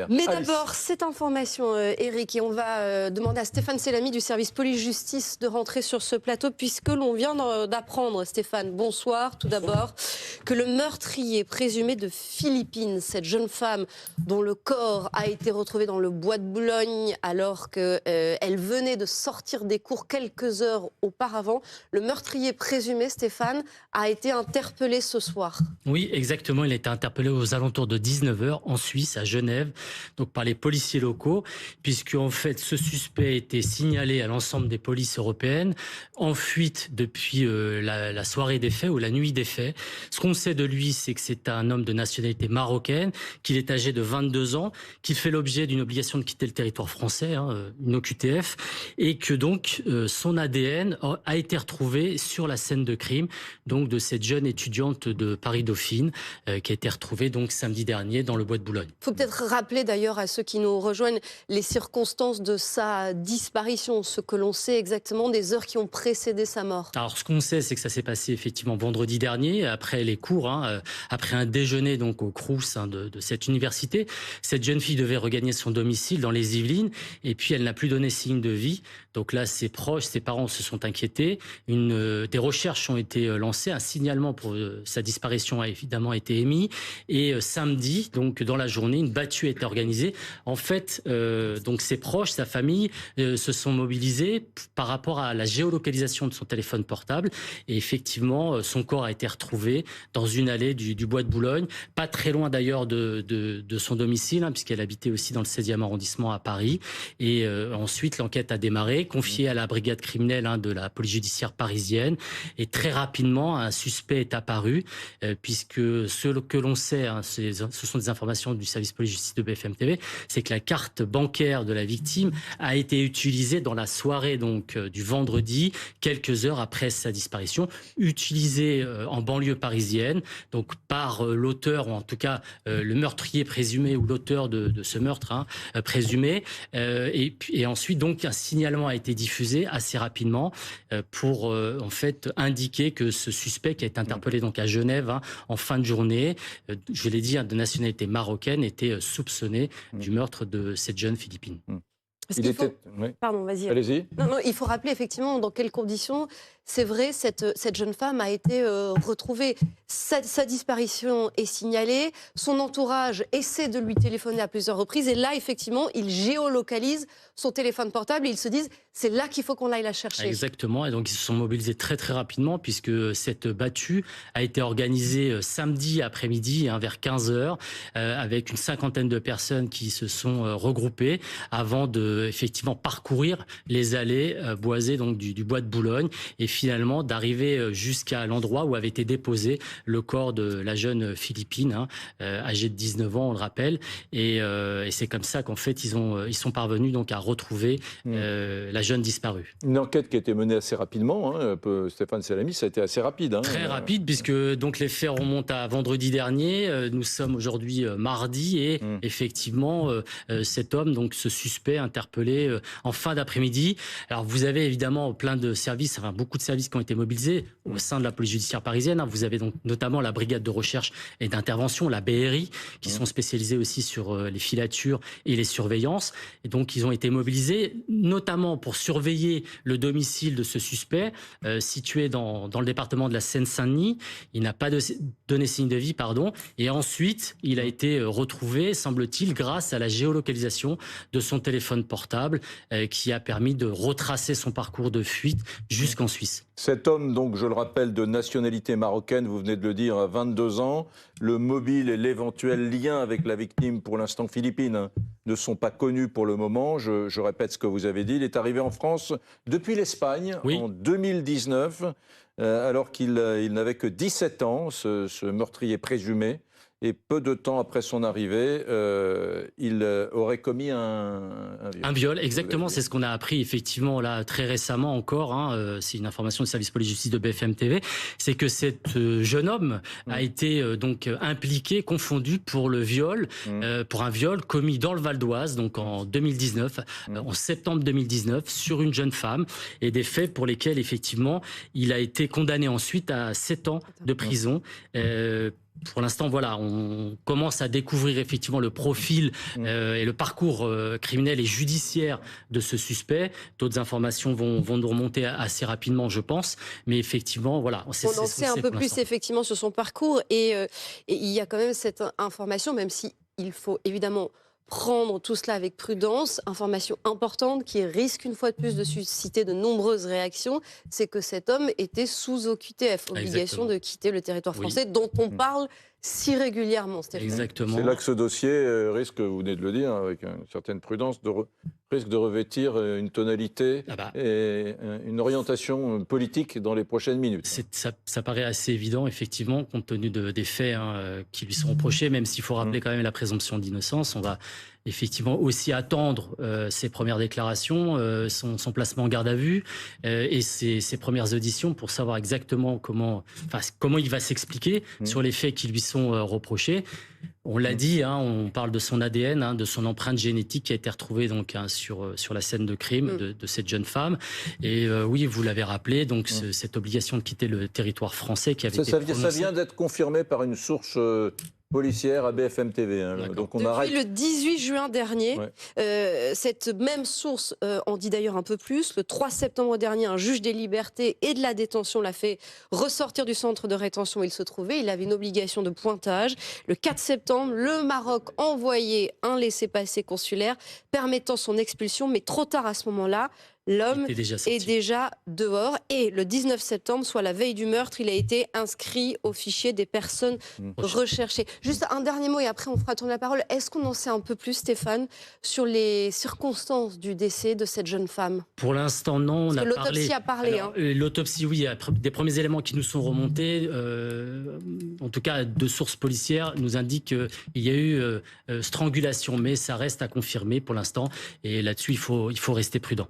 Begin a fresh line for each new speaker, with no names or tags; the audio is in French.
Mais
Allez.
d'abord, cette information, Eric, et on va demander à Stéphane Selami du service police-justice de rentrer sur ce plateau, puisque l'on vient d'apprendre, Stéphane, bonsoir, tout d'abord, que le meurtrier présumé de Philippines, cette jeune femme dont le corps a été retrouvé dans le bois de Boulogne alors qu'elle venait de sortir des cours quelques heures auparavant, le meurtrier présumé, Stéphane, a été interpellé ce soir.
Oui, exactement. Il a été interpellé aux alentours de 19h en Suisse, à Genève, donc par les policiers locaux, puisque en fait ce suspect a été signalé à l'ensemble des polices européennes en fuite depuis la soirée des faits ou la nuit des faits. Ce qu'on sait de lui, c'est que c'est un homme de nationalité marocaine, qu'il est âgé de 22 ans, qu'il fait l'objet d'une obligation de quitter le territoire français, une OQTF, et que donc son ADN a été retrouvé sur la scène de crime, donc de cette jeune étudiante de Paris-Dauphine, qui a été retrouvée donc samedi dernier dans le bois de Boulogne.
Il faut peut-être rappeler d'ailleurs à ceux qui nous rejoignent les circonstances de sa disparition, ce que l'on sait exactement des heures qui ont précédé sa mort.
Alors ce qu'on sait, c'est que ça s'est passé effectivement vendredi dernier, après les cours, après un déjeuner donc au Crous de cette université. Cette jeune fille devait regagner son domicile dans les Yvelines et puis elle n'a plus donné signe de vie. Donc là, ses proches, ses parents se sont inquiétés. Des recherches ont été lancées, un signalement pour sa disparition a évidemment été émis. Et samedi, donc dans la journée, une battue a été organisée. En fait, donc ses proches, sa famille se sont mobilisés par rapport à la géolocalisation de son téléphone portable. Et effectivement, son corps a été retrouvé dans une allée du bois de Boulogne, pas très loin d'ailleurs de son domicile, puisqu'elle habitait aussi dans le 16e arrondissement à Paris. Et ensuite, l'enquête a démarré, confiée à la brigade criminelle de la police judiciaire parisienne. Et très rapidement, un suspect est apparu, puisque ce que l'on sait, ce sont des informations du service police-justice de BFM TV, c'est que la carte bancaire de la victime a été utilisée dans la soirée donc du vendredi, quelques heures après sa disparition, utilisée en banlieue parisienne, donc par l'auteur, ou en tout cas le meurtrier présumé ou l'auteur de ce meurtre présumé. Et ensuite, donc, un signalement a été diffusé assez rapidement pour en fait indiquer que ce suspect qui a été interpellé donc à Genève en fin de journée, je l'ai dit, de nationalité marocaine, était soupçonné du meurtre de cette jeune Philippine.
Pardon, vas-y.
Allez-y.
Non, il faut rappeler effectivement dans quelles conditions, c'est vrai, cette jeune femme a été retrouvée. Sa disparition est signalée, son entourage essaie de lui téléphoner à plusieurs reprises et là, effectivement, ils géolocalisent son téléphone portable et ils se disent, c'est là qu'il faut qu'on aille la chercher.
Exactement, et donc ils se sont mobilisés très très rapidement puisque cette battue a été organisée samedi après-midi vers 15h avec une cinquantaine de personnes qui se sont regroupées avant de effectivement parcourir les allées boisées donc du bois de Boulogne et finalement d'arriver jusqu'à l'endroit où avait été déposé le corps de la jeune Philippine, âgée de 19 ans, on le rappelle, et c'est comme ça qu'en fait ils sont parvenus donc à retrouver la jeune disparue.
Une enquête qui a été menée assez rapidement, Stéphane Selami, ça a été assez rapide.
Très rapide, puisque donc les faits remontent à vendredi dernier. Nous sommes aujourd'hui mardi et effectivement cet homme, donc ce suspect interpellé en fin d'après-midi. Alors vous avez évidemment plein de services, beaucoup de services qui ont été mobilisés au sein de la police judiciaire parisienne. Vous avez donc notamment la brigade de recherche et d'intervention, la BRI, qui sont spécialisés aussi sur les filatures et les surveillances. Et donc ils ont été mobilisés notamment pour surveiller le domicile de ce suspect situé dans le département de la Seine-Saint-Denis. Il n'a pas donné signe de vie, et ensuite il a été retrouvé, semble-t-il, grâce à la géolocalisation de son téléphone portable qui a permis de retracer son parcours de fuite jusqu'en Suisse.
Cet homme, donc, je le rappelle, de nationalité marocaine, vous venez de le dire, à 22 ans. Le mobile et l'éventuel lien avec la victime, pour l'instant philippine, ne sont pas connus pour le moment. Je répète ce que vous avez dit. Il est arrivé en France depuis l'Espagne en 2019, alors qu'il n'avait que 17 ans, ce meurtrier présumé. Et peu de temps après son arrivée, il aurait commis un viol.
Un viol, exactement, c'est ce qu'on a appris effectivement là très récemment encore. C'est une information du service police-justice de BFM TV. C'est que cet jeune homme a été donc impliqué, confondu pour le viol, pour un viol commis dans le Val d'Oise, donc en 2019, en septembre 2019, sur une jeune femme, et des faits pour lesquels effectivement il a été condamné ensuite à 7 ans de prison. Pour l'instant, voilà, on commence à découvrir effectivement le profil et le parcours criminel et judiciaire de ce suspect. D'autres informations vont nous remonter assez rapidement, je pense. Mais effectivement, voilà.
On en sait un peu plus effectivement sur son parcours. Et il y a quand même cette information, même si il faut évidemment prendre tout cela avec prudence, information importante qui risque une fois de plus de susciter de nombreuses réactions, c'est que cet homme était sous OQTF, obligation de quitter le territoire français, dont on parle si régulièrement, Stéphane.
Exactement.
C'est là que ce dossier risque, vous venez de le dire, avec une certaine prudence, risque de revêtir une tonalité et une orientation politique dans les prochaines minutes.
Ça paraît assez évident, effectivement, compte tenu des faits qui lui sont reprochés, même s'il faut rappeler quand même la présomption d'innocence. On va effectivement aussi attendre ses premières déclarations, son placement en garde à vue et ses premières auditions pour savoir exactement comment il va s'expliquer sur les faits qui lui sont reprochés. On l'a dit, on parle de son ADN, de son empreinte génétique qui a été retrouvée donc sur la scène de crime de cette jeune femme. Et oui, vous l'avez rappelé, donc cette obligation de quitter le territoire français qui avait été prononcée.
Ça vient d'être confirmé par une source policière à BFM TV. Donc
Depuis le 18 juin dernier, cette même source en dit d'ailleurs un peu plus. Le 3 septembre dernier, un juge des libertés et de la détention l'a fait ressortir du centre de rétention où il se trouvait. Il avait une obligation de pointage. Le 4 septembre, le Maroc envoyait un laissez-passer consulaire permettant son expulsion, mais trop tard à ce moment-là. L'homme est déjà dehors et le 19 septembre, soit la veille du meurtre, il a été inscrit au fichier des personnes recherchées. Juste un dernier mot et après on fera tourner la parole. Est-ce qu'on en sait un peu plus, Stéphane, sur les circonstances du décès de cette jeune femme?
Pour l'instant, non.
L'autopsie a parlé.
L'autopsie, oui, des premiers éléments qui nous sont remontés, en tout cas de sources policières, nous indiquent qu'il y a eu strangulation, mais ça reste à confirmer pour l'instant. Et là-dessus, il faut rester prudent.